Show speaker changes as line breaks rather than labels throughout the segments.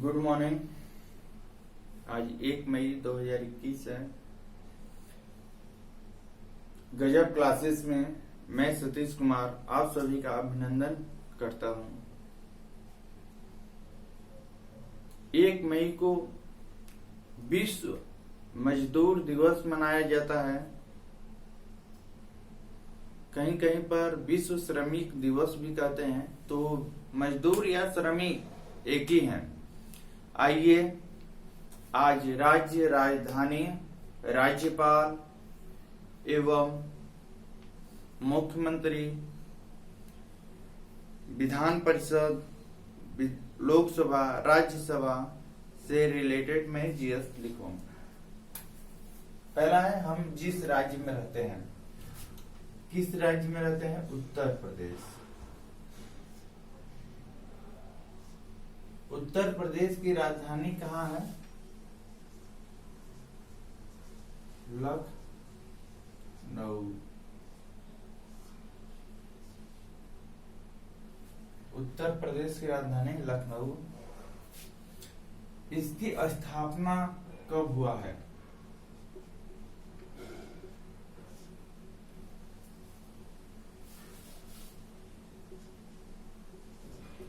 Good morning. आज 1 मई 2021 है। गजब क्लासेस में मैं सतीश कुमार आप सभी का अभिनंदन करता हूं। 1 मई को विश्व मजदूर दिवस मनाया जाता है। कहीं कहीं पर विश्व श्रमिक दिवस भी कहते हैं, तो मजदूर या श्रमिक एक ही हैं। आइए आज राज्य राजधानी, राज्यपाल एवं मुख्यमंत्री, विधान परिषद, लोकसभा, राज्यसभा से रिलेटेड मैं जीएस लिखूंगा। पहला है, हम जिस राज्य में रहते हैं। किस राज्य में रहते हैं? उत्तर प्रदेश। उत्तर प्रदेश की राजधानी कहाँ है? लखनऊ। उत्तर प्रदेश की राजधानी लखनऊ। इसकी स्थापना कब हुआ है?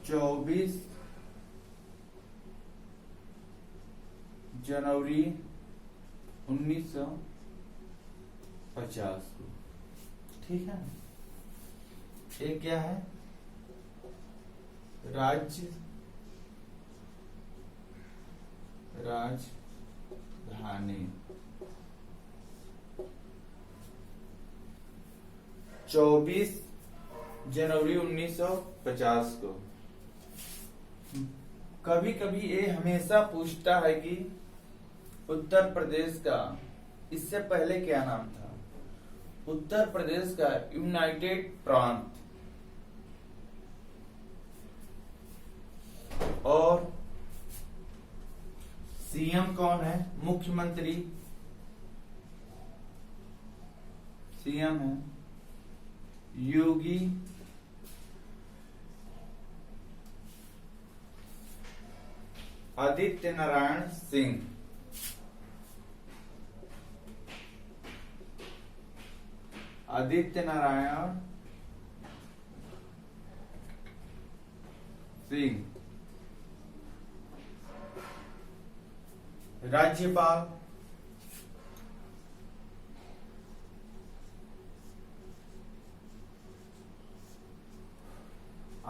चौबीस जनवरी 1950 को। ठीक है। ये क्या है? राजधानी 24 जनवरी 1950 को। कभी कभी ये हमेशा पूछता है कि उत्तर प्रदेश का इससे पहले क्या नाम था? उत्तर प्रदेश का यूनाइटेड प्रांत। और सीएम कौन है? मुख्यमंत्री। सीएम है योगी आदित्य नारायण सिंह। आदित्य नारायण सिंह। राज्यपाल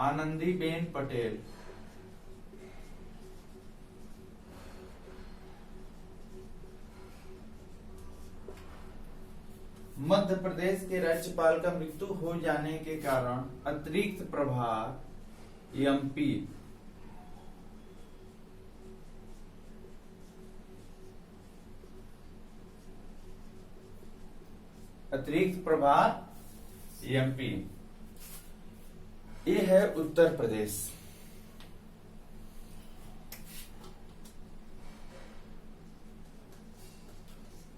आनंदीबेन पटेल। मध्य प्रदेश के राज्यपाल का मृत्यु हो जाने के कारण अतिरिक्त प्रभार एमपी। अतिरिक्त प्रभार एमपी। ये है उत्तर प्रदेश।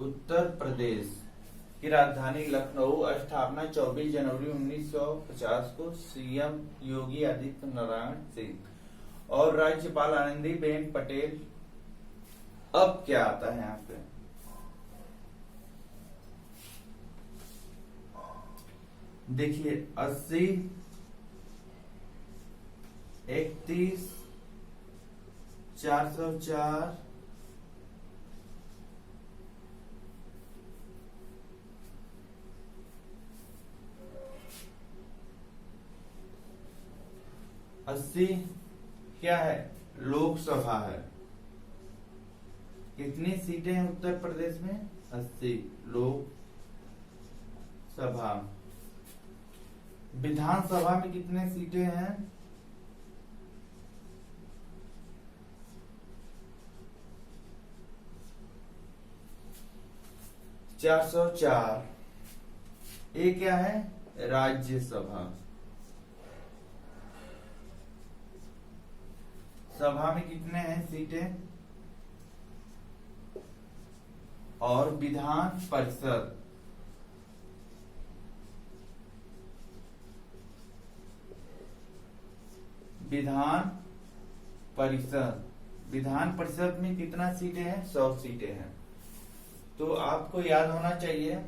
उत्तर प्रदेश की राजधानी लखनऊ। स्थापना 24 जनवरी 1950 को। सीएम योगी आदित्य नारायण सिंह और राज्यपाल आनंदीबेन पटेल। अब क्या आता है यहाँ पे? देखिए 80, 31, 404, 80 क्या है? लोकसभा है। कितनी सीटें हैं उत्तर प्रदेश में? 80 लोकसभा। विधानसभा में कितने सीटें हैं? 404। ये क्या है? राज्यसभा। सभा में कितने हैं सीटें? और विधान परिषद। विधान परिषद विधान परिषद में कितना सीटें हैं? 100 सीटें हैं। तो आपको याद होना चाहिए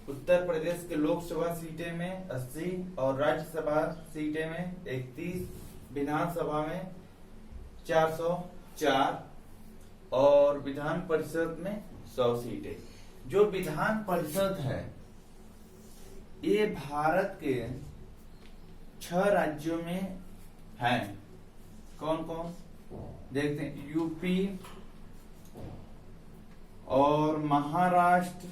उत्तर प्रदेश के लोकसभा सीटें में 80 और राज्यसभा सीटें में 31, विधानसभा में 404 और विधान परिषद में 100 सीटें। जो विधान परिषद है ये भारत के 6 राज्यों में है। कौन कौन देखते हैं? यूपी और महाराष्ट्र,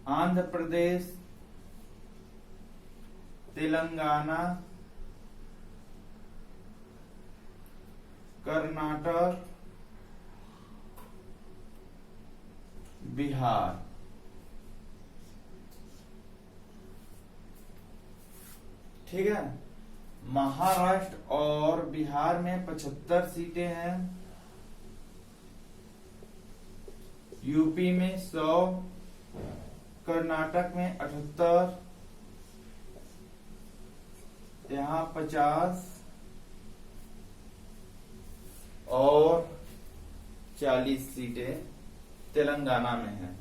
आंध्र प्रदेश, तेलंगाना, कर्नाटक, बिहार। ठीक है। महाराष्ट्र और बिहार में 75 सीटें हैं, यूपी में 100, कर्नाटक में 78, यहाँ 50 और 40 सीटें तेलंगाना में है।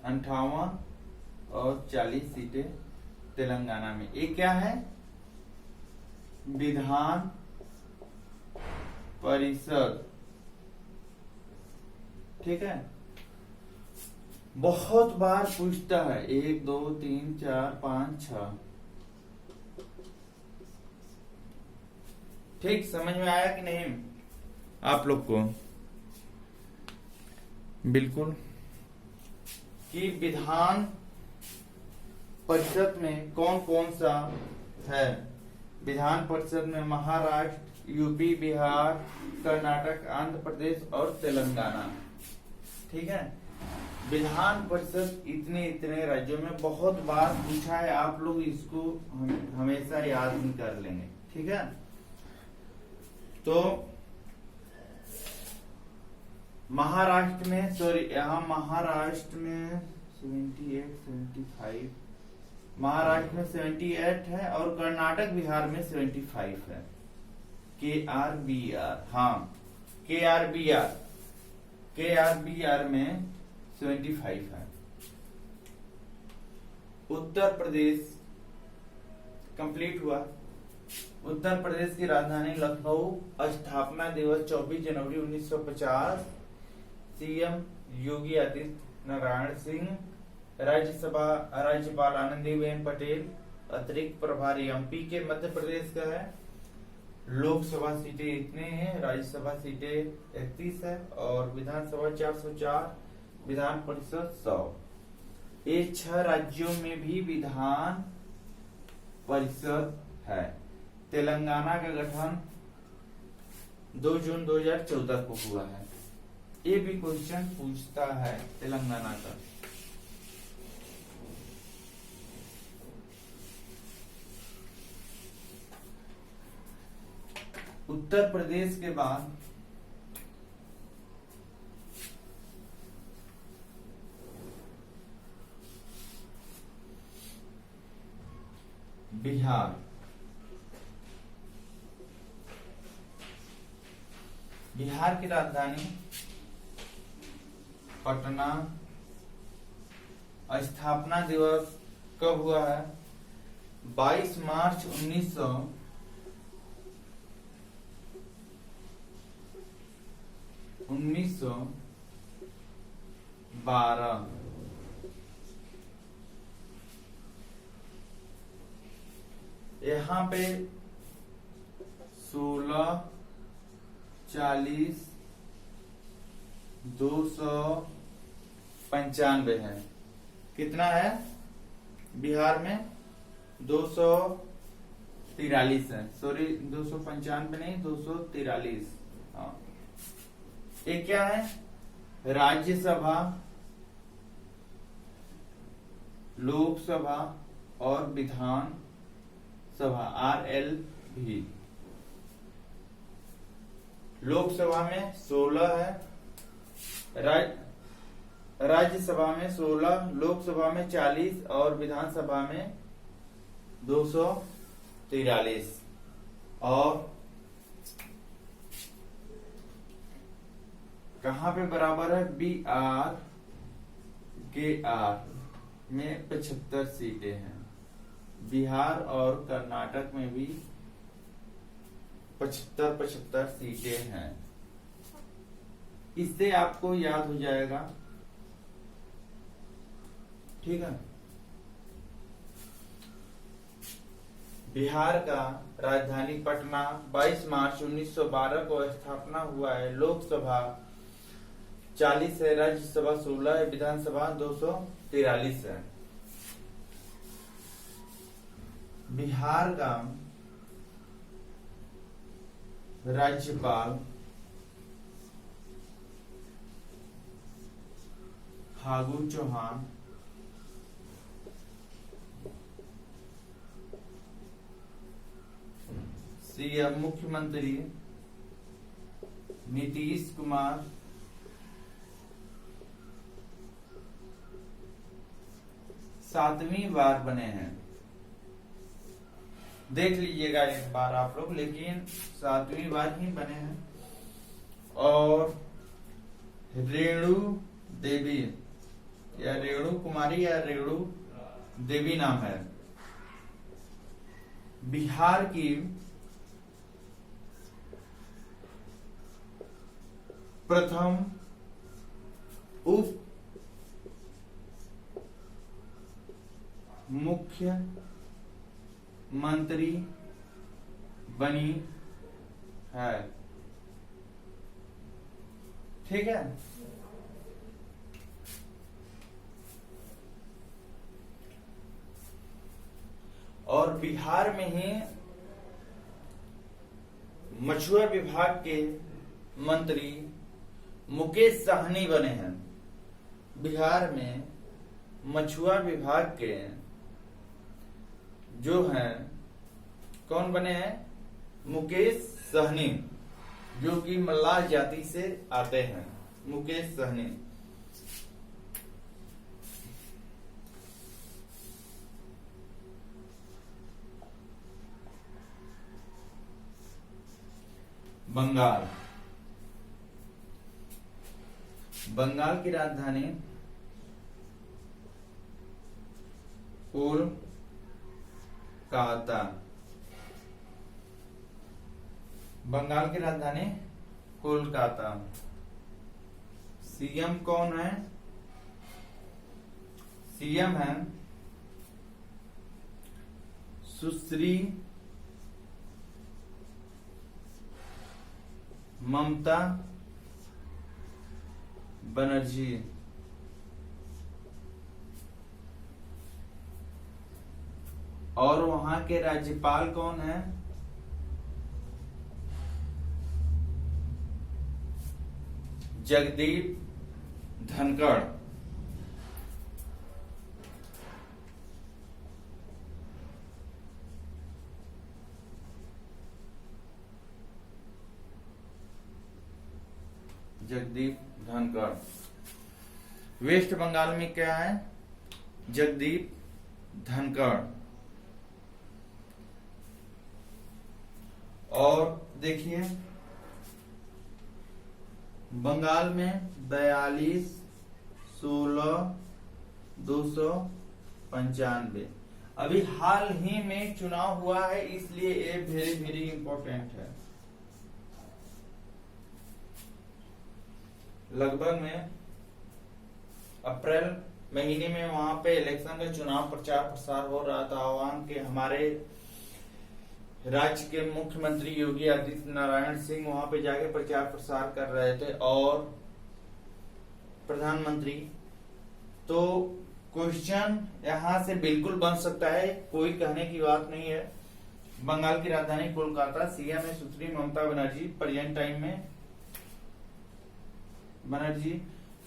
58 और 40 सीटें तेलंगाना में। ये क्या है? विधान परिषद। ठीक है। बहुत बार पूछता है 1 2 3 4 5 6। ठीक, समझ में आया कि नहीं आप लोग को? बिल्कुल। कि विधान परिषद में कौन कौन सा है? विधान परिषद में महाराष्ट्र, यूपी, बिहार, कर्नाटक, आंध्र प्रदेश और तेलंगाना। ठीक है। विधान परिषद इतने राज्यों में बहुत बार पूछा है, आप लोग इसको हमेशा याद नहीं कर लेंगे। ठीक है। तो महाराष्ट्र में, सॉरी यहाँ महाराष्ट्र में 78, 75, महाराष्ट्र में 78 है और कर्नाटक बिहार में 75 है। KRBR, हाँ KRBR में 75 है। उत्तर प्रदेश कंप्लीट हुआ। उत्तर प्रदेश की राजधानी लखनऊ, स्थापना दिवस 24 जनवरी 1950, सीएम योगी आदित्य नारायण सिंह, राज्यपाल आनंदीबेन पटेल, अतिरिक्त प्रभारी एमपी के मध्य प्रदेश का है। लोकसभा सीटें इतने हैं, राज्यसभा सीटें 31 है और विधानसभा 404, विधान परिषद 100। ये 6 राज्यों में भी विधान परिषद है। तेलंगाना का गठन 2 जून 2014 को हुआ है। ये भी क्वेश्चन पूछता है तेलंगाना का। उत्तर प्रदेश के बाद बिहार। बिहार की राजधानी पटना। स्थापना दिवस कब हुआ है? 22 मार्च 1912। यहाँ पे 16, 40, 295 है। कितना है? बिहार में 243 है। सॉरी 295 नहीं, 243। हाँ। ये क्या है? राज्यसभा, लोकसभा और विधान सभा, RL भी। लोकसभा में 16 है, राज्यसभा में 16, लोकसभा में 40 और विधानसभा में 243 और कहां पे बराबर है? BR KR में 75 सीटें हैं। बिहार और कर्नाटक में भी 75 सीटें हैं। इससे आपको याद हो जाएगा, ठीक है। बिहार का राजधानी पटना 22 मार्च 1912 को स्थापना हुआ है। लोकसभा 40 है, राज्यसभा 16 है, विधानसभा 243 है। बिहार का राज्यपाल फागू चौहान, सीएम मुख्यमंत्री नीतीश कुमार, सातवीं बार बने हैं। देख लीजिएगा एक बार आप लोग, लेकिन 7वीं बार ही बने हैं। और रेणु देवी या रेणु कुमारी या रेणु देवी नाम है। बिहार की प्रथम उप मुख्य मंत्री बनी है, ठीक है। और बिहार में ही मछुआ विभाग के मंत्री मुकेश साहनी बने हैं। बिहार में मछुआ विभाग के जो हैं, कौन बने हैं? मुकेश सहनी, जो कि मल्लाह जाति से आते हैं। मुकेश सहनी। बंगाल, बंगाल की राजधानी कोलकाता। बंगाल की राजधानी कोलकाता। सीएम कौन है? सीएम है सुश्री ममता बनर्जी। और वहां के राज्यपाल कौन है? जगदीप धनखड़। जगदीप धनखड़। वेस्ट बंगाल में क्या है? जगदीप धनखड़। और देखिए, बंगाल में 42, 16, 295। अभी हाल ही में चुनाव हुआ है, इसलिए ये वेरी वेरी इंपॉर्टेंट है। लगभग में अप्रैल महीने में वहां पे इलेक्शन का चुनाव प्रचार प्रसार हो रहा था। आह्वान के हमारे राज्य के मुख्यमंत्री योगी आदित्य नारायण सिंह वहां पे जाके प्रचार प्रसार कर रहे थे। और प्रधानमंत्री, तो क्वेश्चन यहां से बिल्कुल बन सकता है, कोई कहने की बात नहीं है। बंगाल की राजधानी कोलकाता। सीएम है सुश्री ममता बनर्जी प्रेजेंट टाइम में बनर्जी।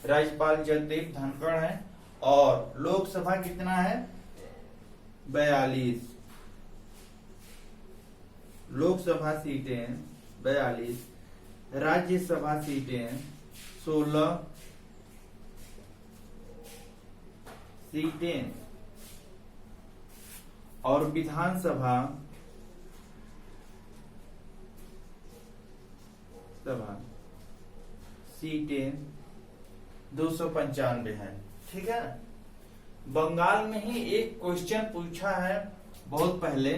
राज्यपाल जगदीप धनखड़ है। और लोकसभा कितना है? 42 लोकसभा सीटें 42, राज्यसभा सीटें 16 सीटें। और विधानसभा सीटें 295 है। ठीक है। बंगाल में ही एक क्वेश्चन पूछा है बहुत पहले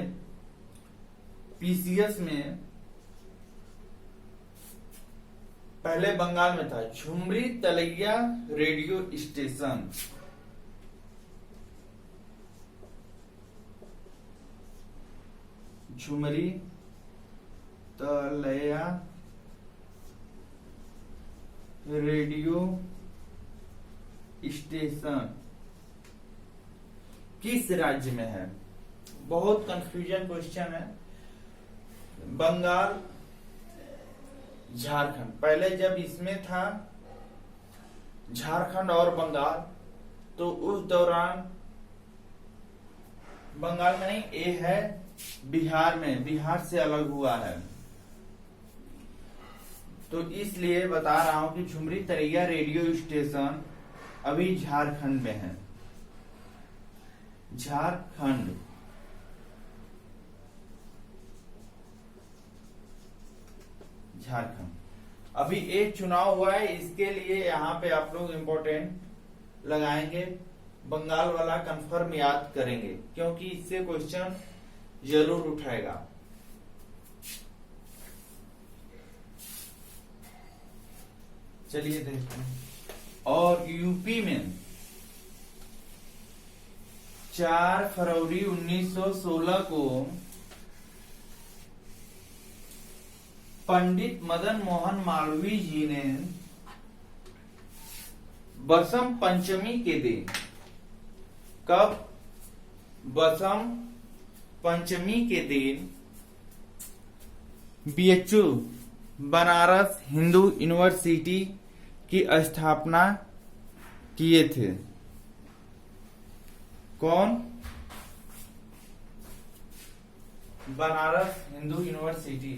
पीसीएस में, पहले बंगाल में था झुमरी तलैया रेडियो स्टेशन। झुमरी तलैया रेडियो स्टेशन किस राज्य में है? बहुत कंफ्यूजन क्वेश्चन है। बंगाल, झारखंड, पहले जब इसमें था झारखंड और बंगाल, तो उस दौरान बंगाल में नहीं, ये है बिहार में, बिहार से अलग हुआ है। तो इसलिए बता रहा हूं कि झुमरी तलैया रेडियो स्टेशन अभी झारखंड में है। झारखंड। अभी एक चुनाव हुआ है, इसके लिए यहाँ पे आप लोग इम्पोर्टेंट लगाएंगे, बंगाल वाला कंफर्म याद करेंगे क्योंकि इससे क्वेश्चन जरूर उठाएगा। चलिए देखते हैं। और यूपी में 4 फरवरी 1916 को पंडित मदन मोहन मालवीय जी ने बसंत पंचमी के दिन, कब? बसंत पंचमी के दिन बीएचयू बनारस हिंदू यूनिवर्सिटी की स्थापना किए थे। कौन? बनारस हिंदू यूनिवर्सिटी।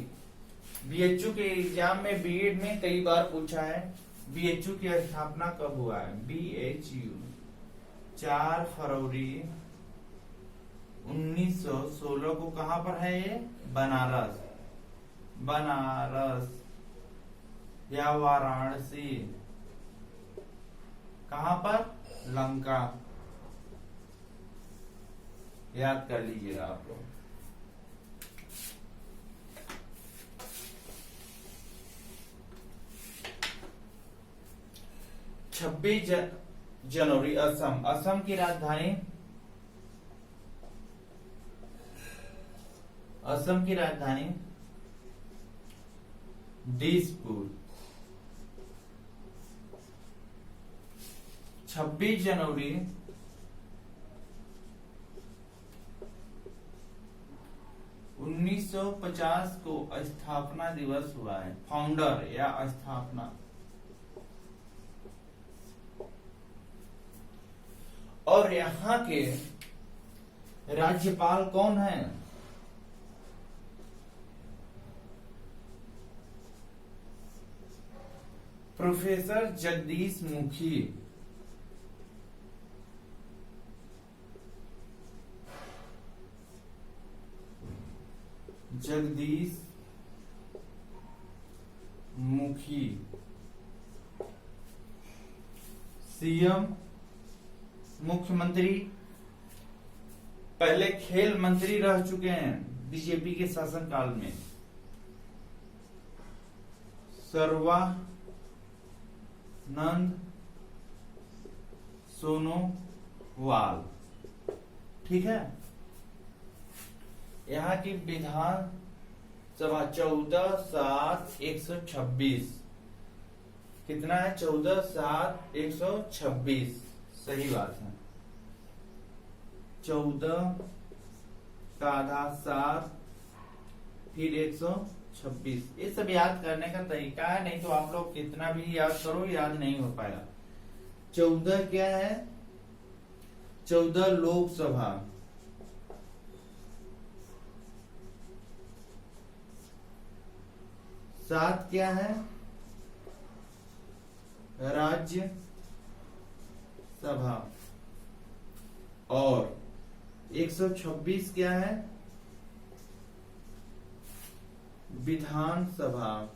बीएचयू के एग्जाम में, बीएड में कई बार पूछा है बीएचयू की स्थापना कब हुआ है। बीएचयू 4 फरवरी 1916 को कहां पर है ये? बनारस। बनारस या वाराणसी, कहां पर? लंका। याद कर लीजिएगा आप लोग। छब्बीस जनवरी असम। असम की राजधानी, असम की राजधानी दिसपुर। 26 जनवरी 1950 को स्थापना दिवस हुआ है। फाउंडर या स्थापना। और यहाँ के राज्यपाल कौन है? प्रोफेसर जगदीश मुखी। जगदीश मुखी। सीएम, मुख्यमंत्री, पहले खेल मंत्री रह चुके हैं बीजेपी के शासनकाल में। सर्वानंद सोनोवाल। ठीक है। यहाँ की विधान सभा 14/7/126। कितना है? 14/7/126। सही बात है। 14 का आधा 7 फिर 126। ये सब याद करने का तरीका है, नहीं तो आप लोग कितना भी याद करो याद नहीं हो पाएगा। 14 क्या है? 14 लोकसभा। 7 क्या है? राज्य सभा। और 126 क्या है? विधानसभा।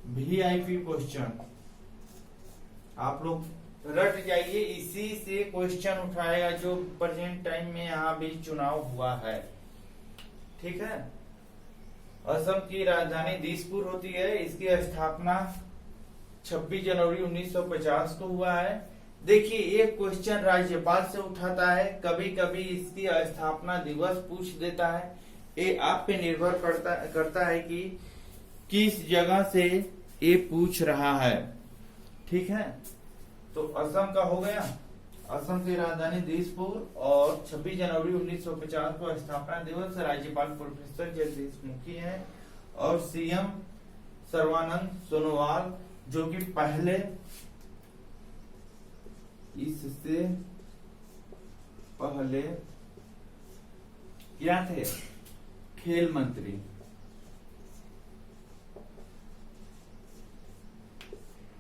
वीआईपी क्वेश्चन आप लोग रट जाइए, इसी से क्वेश्चन उठाएगा जो प्रेजेंट टाइम में यहाँ भी चुनाव हुआ है। ठीक है। असम की राजधानी दिसपुर होती है। इसकी स्थापना 26 जनवरी 1950 को हुआ है। देखिए, एक क्वेश्चन राज्यपाल से उठाता है, कभी कभी इसकी स्थापना दिवस पूछ देता है। ये आप पे निर्भर करता है कि किस जगह से ये पूछ रहा है। ठीक है। तो असम का हो गया। असम की राजधानी दिसपुर और 26 जनवरी 1950 को स्थापना दिवस। राज्यपाल प्रोफेसर जगदीश मुखी है और सीएम सर्बानंद सोनोवाल, जो कि पहले इससे पहले क्या थे? खेल मंत्री।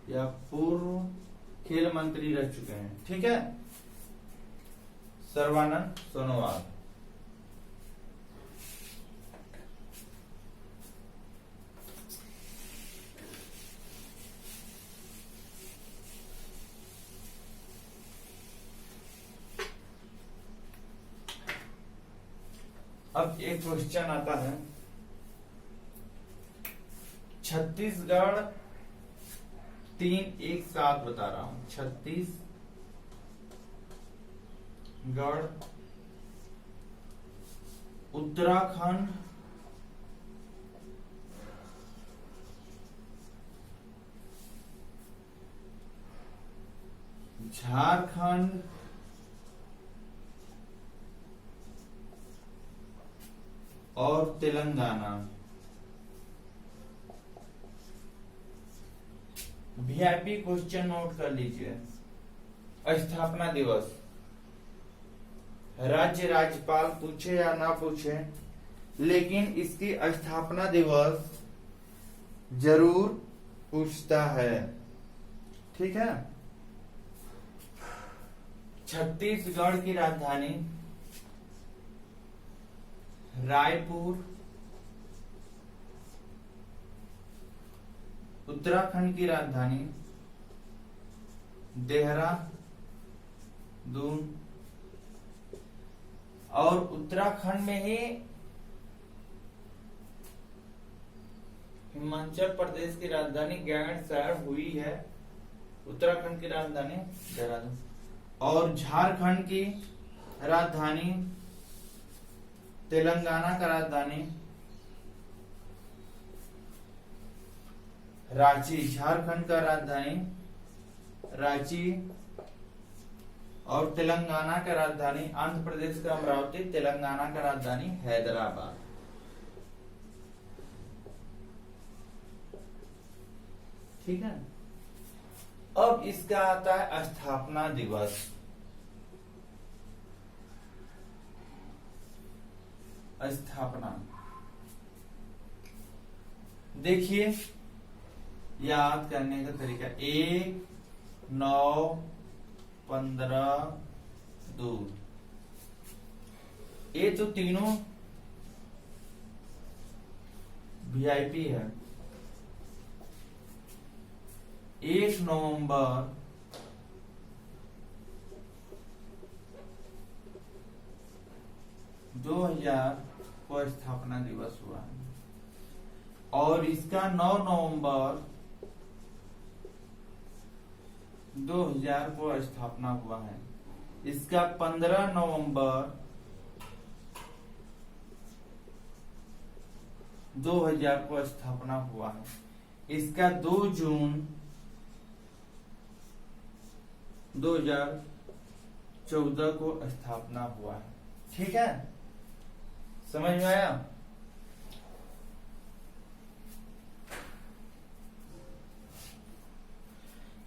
या पूर्व खेल मंत्री रह चुके हैं। ठीक है। सर्बानंद सोनोवाल। अब एक क्वेश्चन आता है, छत्तीसगढ़ 3 एक साथ बता रहा हूं। छत्तीसगढ़, उत्तराखंड, झारखंड और तेलंगाना। वीआईपी क्वेश्चन नोट कर लीजिए। स्थापना दिवस, राज्यपाल पूछे या ना पूछे, लेकिन इसकी स्थापना दिवस जरूर पूछता है। ठीक है। छत्तीसगढ़ की राजधानी रायपुर, उत्तराखंड की राजधानी देहरादून और उत्तराखंड में ही हिमाचल प्रदेश की राजधानी गैंगटसार हुई है। उत्तराखंड की राजधानी देहरादून और झारखंड की राजधानी, तेलंगाना का राजधानी रांची, झारखंड का राजधानी रांची और तेलंगाना का राजधानी, आंध्र प्रदेश का अमरावती, तेलंगाना का राजधानी हैदराबाद। ठीक है। अब इसका आता है स्थापना दिवस। स्थापना देखिए, याद करने का तरीका 1, 9, 15, 2। ये तो तीनों वीआईपी है। 1 नवंबर 2000 को स्थापना दिवस हुआ है और इसका 9 नवंबर 2000 को स्थापना हुआ है। इसका 15 नवंबर 2000 को स्थापना हुआ है। इसका 2 जून 2014 को स्थापना हुआ है। ठीक है, समझ में आया?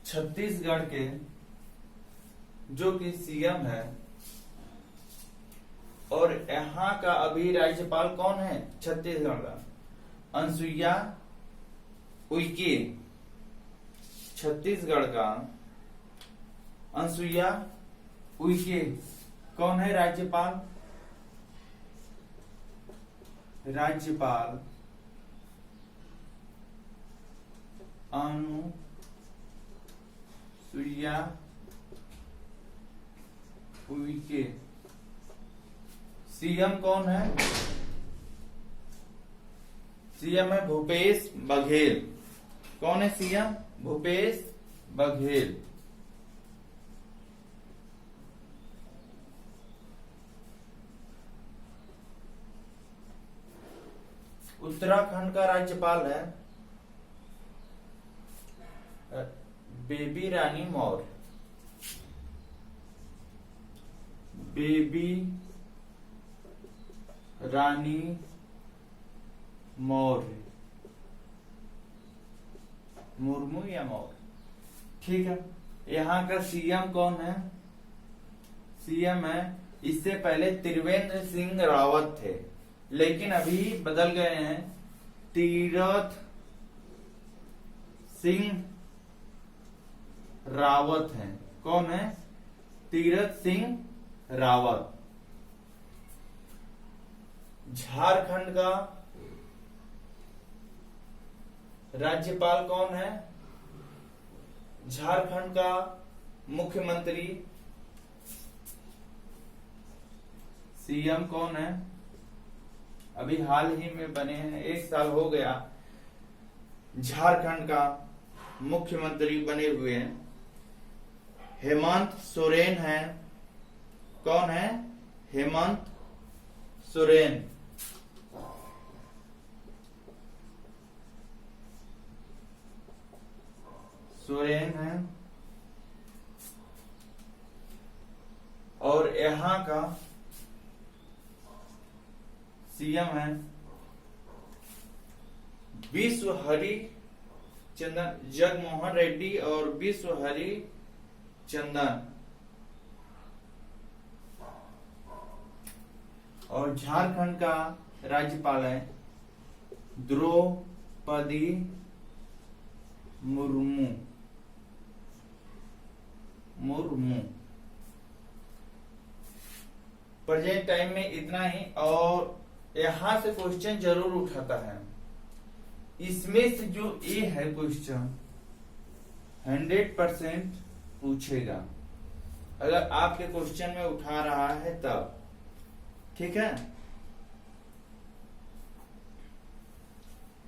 छत्तीसगढ़ के जो कि सीएम है और यहाँ का अभी राज्यपाल कौन है छत्तीसगढ़ का? अनुसुईया उइके। छत्तीसगढ़ का अनसुईया उइके। कौन है राज्यपाल? राज्यपाल अनुसुईया उइके। सीएम कौन है? सीएम है भूपेश बघेल। कौन है सीएम? भूपेश बघेल। उत्तराखंड का राज्यपाल है बेबी रानी मौर्य। बेबी रानी मौर्य, मुर्मू या मौर्य, ठीक है। यहाँ का सीएम कौन है? सीएम है, इससे पहले त्रिवेंद्र सिंह रावत थे, लेकिन अभी बदल गए हैं, तीरथ सिंह रावत हैं। कौन है? तीरथ सिंह रावत। झारखंड का राज्यपाल कौन है? झारखंड का मुख्यमंत्री सीएम कौन है? अभी हाल ही में बने हैं, 1 साल हो गया झारखंड का मुख्यमंत्री बने हुए हैं, हेमंत सोरेन है। कौन है? हेमंत सोरेन। सोरेन है। और यहाँ का सीएम है विश्व हरि चंदन, जगमोहन रेड्डी और विश्व हरि चंदन। और झारखंड का राज्यपाल है द्रौपदी मुर्मू। प्रेजेंट टाइम में इतना ही। और यहां से क्वेश्चन जरूर उठाता है, इसमें से जो ए है क्वेश्चन 100% पूछेगा, अगर आपके क्वेश्चन में उठा रहा है तब, ठीक है।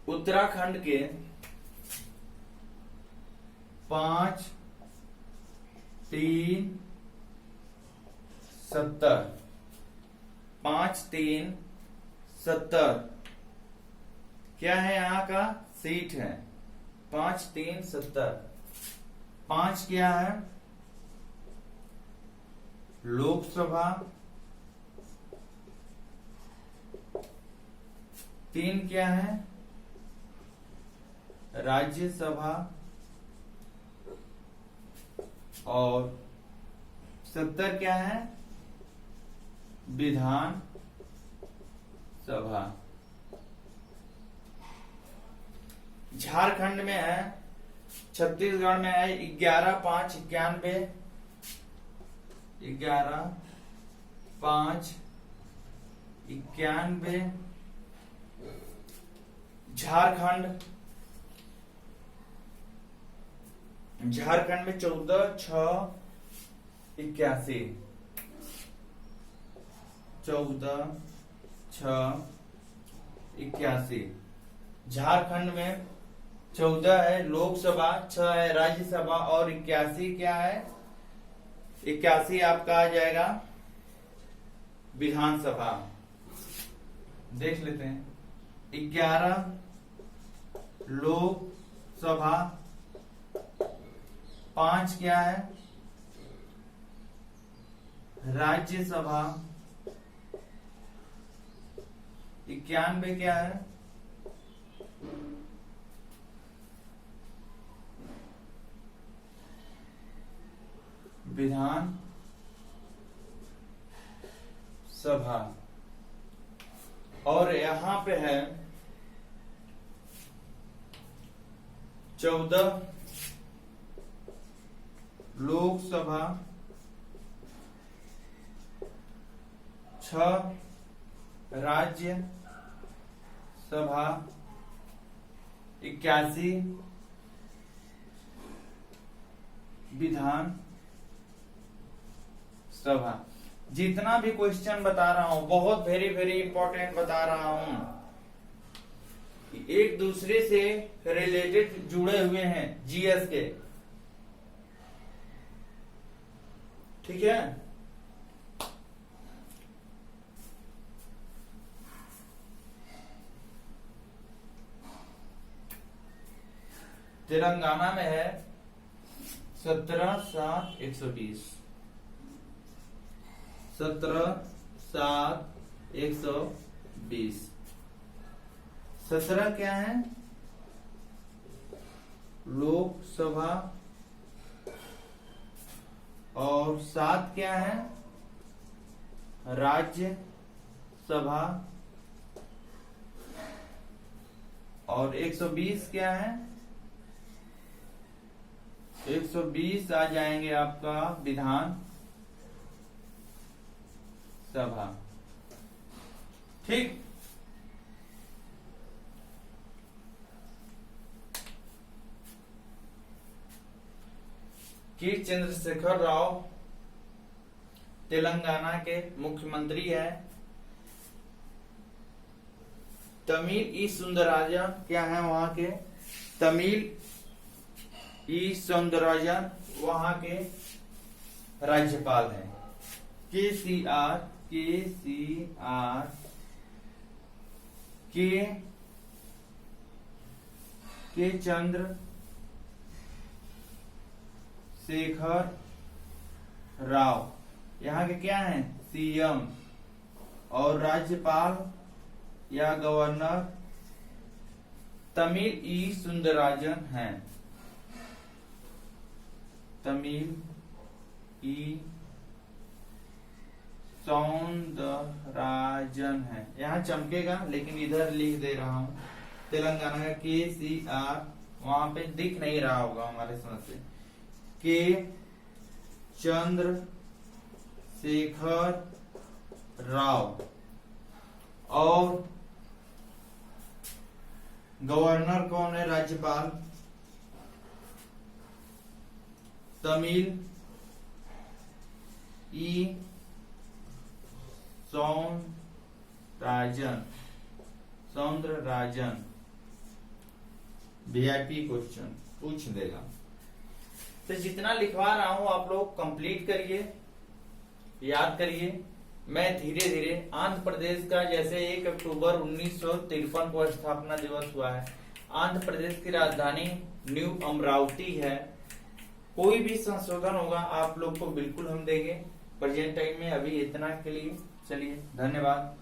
उत्तराखंड के 5, 3, 70, 5, 3, 70 क्या है? यहाँ का सीट है 5, 3, 70। 5 क्या है? लोकसभा। 3 क्या है? राज्यसभा। और 70 क्या है? विधान सभा। झारखंड में है, छत्तीसगढ़ में है 11, 5, 91, 11, 5, 91। झारखंड में 14, 6, 81, 14, 6, 81। झारखंड में 14 है लोकसभा, 6 है राज्यसभा और 81 क्या है? 81 आपका आ जाएगा विधानसभा। देख लेते हैं, 11 लोकसभा, 5 क्या है? राज्यसभा, 91 क्या है? विधान सभा। और यहां पे है 14 लोकसभा 6 राज्य सभा 81 विधान सभा। जितना भी क्वेश्चन बता रहा हूं बहुत वेरी वेरी इंपॉर्टेंट बता रहा हूं, एक दूसरे से रिलेटेड जुड़े हुए हैं जीएस के, ठीक है। तेलंगाना में है 17/7/120, 17/7/120। 17 क्या है? लोकसभा, और 7 क्या है? राज्य सभा, और 120 क्या है? 120 आ जाएंगे आपका विधान सभा, ठीक। के चंद्रशेखर राव तेलंगाना के मुख्यमंत्री है। तमिल ई सुंदरराजन क्या है वहां के? तमिल ई सुंदरराजन वहां के राज्यपाल हैं। KCR के चंद्रशेखर राव यहाँ के क्या हैं? CM, और राज्यपाल या गवर्नर तमिल ई सुंदरराजन हैं। तमिल ई सौंदरराजन है, यहाँ चमकेगा लेकिन इधर लिख दे रहा हूं। तेलंगाना का KCR वहां पे दिख नहीं रहा होगा हमारे समझ से। के चंद्रशेखर राव, और गवर्नर कौन है? राज्यपाल तमिल ई सौंदरराजन। VIP क्वेश्चन पूछ देगा। तो जितना लिखवा रहा हूं आप लोग कंप्लीट करिए, याद करिए। मैं धीरे धीरे आंध्र प्रदेश का, जैसे 1 अक्टूबर 1953 को स्थापना दिवस हुआ है, आंध्र प्रदेश की राजधानी न्यू अमरावती है। कोई भी संशोधन होगा आप लोग को बिल्कुल हम देंगे। प्रेजेंट टाइम में अभी इतना के लिए चलिए, धन्यवाद।